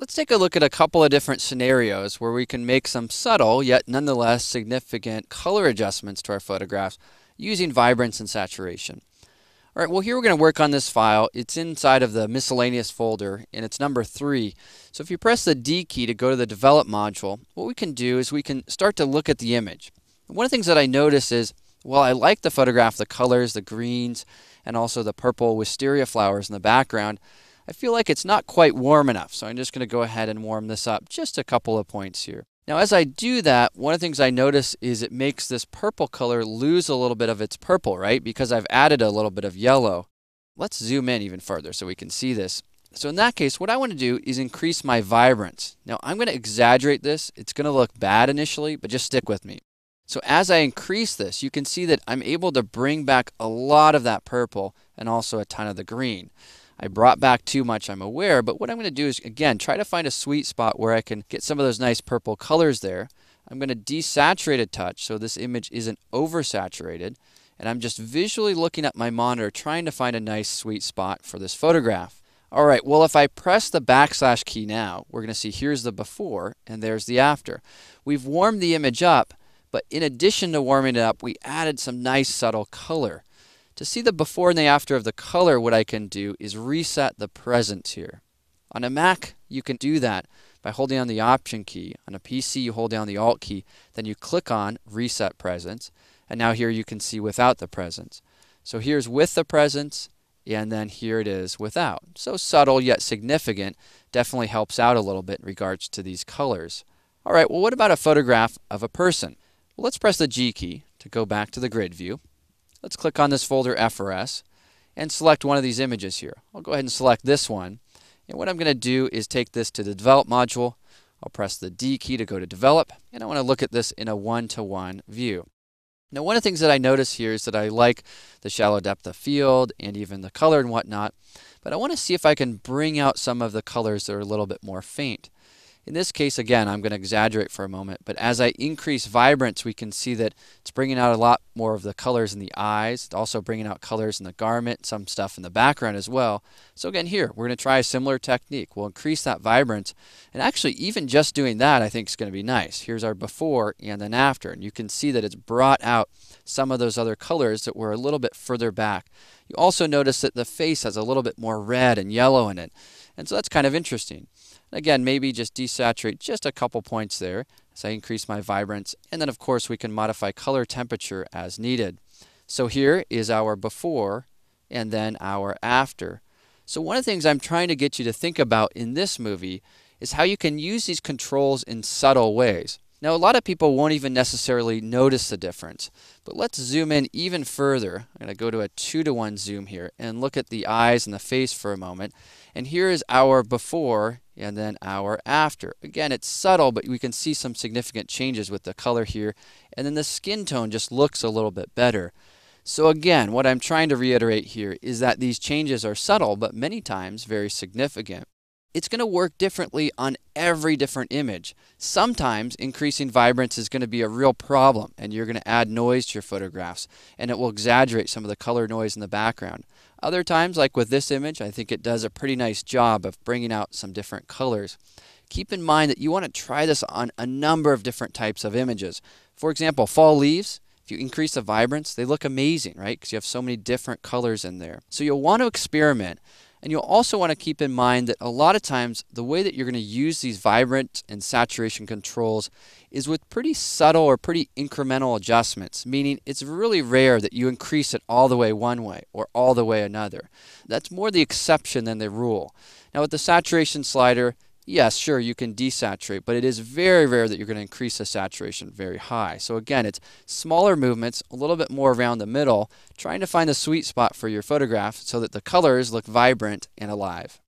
Let's take a look at a couple of different scenarios where we can make some subtle yet nonetheless significant color adjustments to our photographs using vibrance and saturation. All right, well here we're going to work on this file. It's inside of the miscellaneous folder and it's number 3. So if you press the D key to go to the develop module, what we can do is we can start to look at the image. And one of the things that I notice is, well, I like the photograph, the colors, the greens, and also the purple wisteria flowers in the background. I feel like it's not quite warm enough, so I'm just going to go ahead and warm this up just a couple of points here. Now as I do that, one of the things I notice is it makes this purple color lose a little bit of its purple, right? Because I've added a little bit of yellow. Let's zoom in even further so we can see this. So in that case, what I want to do is increase my vibrance. Now I'm going to exaggerate this. It's going to look bad initially, but just stick with me. So as I increase this, you can see that I'm able to bring back a lot of that purple and also a ton of the green. I brought back too much, I'm aware, but what I'm going to do is, again, try to find a sweet spot where I can get some of those nice purple colors there. I'm going to desaturate a touch so this image isn't oversaturated, and I'm just visually looking at my monitor trying to find a nice sweet spot for this photograph. All right, well if I press the backslash key now, we're going to see here's the before and there's the after. We've warmed the image up, but in addition to warming it up, we added some nice subtle color. To see the before and the after of the color, what I can do is reset the presence here. On a Mac, you can do that by holding down the Option key. On a PC, you hold down the Alt key, then you click on Reset Presence, and now here you can see without the presence. So here's with the presence, and then here it is without. So subtle yet significant, definitely helps out a little bit in regards to these colors. All right, well what about a photograph of a person? Well, let's press the G key to go back to the grid view. Let's click on this folder FRS and select one of these images here. I'll go ahead and select this one. And what I'm going to do is take this to the develop module. I'll press the D key to go to develop, and I want to look at this in a one-to-one view. Now one of the things that I notice here is that I like the shallow depth of field and even the color and whatnot, but I want to see if I can bring out some of the colors that are a little bit more faint. In this case, again, I'm going to exaggerate for a moment, but as I increase vibrance, we can see that it's bringing out a lot more of the colors in the eyes. It's also bringing out colors in the garment, some stuff in the background as well. So again, here, we're going to try a similar technique. We'll increase that vibrance, and actually, even just doing that, I think is going to be nice. Here's our before and then after, and you can see that it's brought out some of those other colors that were a little bit further back. You also notice that the face has a little bit more red and yellow in it, and so that's kind of interesting. Again, maybe just desaturate just a couple points there as I increase my vibrance, and then of course we can modify color temperature as needed. So here is our before and then our after. So one of the things I'm trying to get you to think about in this movie is how you can use these controls in subtle ways. Now a lot of people won't even necessarily notice the difference, but let's zoom in even further. I'm going to go to a 2-to-1 zoom here and look at the eyes and the face for a moment. And here is our before and then our after. Again, it's subtle, but we can see some significant changes with the color here, and then the skin tone just looks a little bit better. So again, what I'm trying to reiterate here is that these changes are subtle, but many times very significant. It's going to work differently on every different image. Sometimes increasing vibrance is going to be a real problem, and you're going to add noise to your photographs, and it will exaggerate some of the color noise in the background. Other times, like with this image, I think it does a pretty nice job of bringing out some different colors. Keep in mind that you want to try this on a number of different types of images. For example, fall leaves. If you increase the vibrance, they look amazing, right? Because you have so many different colors in there. So you'll want to experiment. And you'll also want to keep in mind that a lot of times the way that you're going to use these vibrance and saturation controls is with pretty subtle or pretty incremental adjustments, meaning it's really rare that you increase it all the way one way or all the way another. That's more the exception than the rule. Now with the saturation slider, yes, sure, you can desaturate, but it is very rare that you're going to increase the saturation very high. So again, it's smaller movements, a little bit more around the middle, trying to find the sweet spot for your photograph so that the colors look vibrant and alive.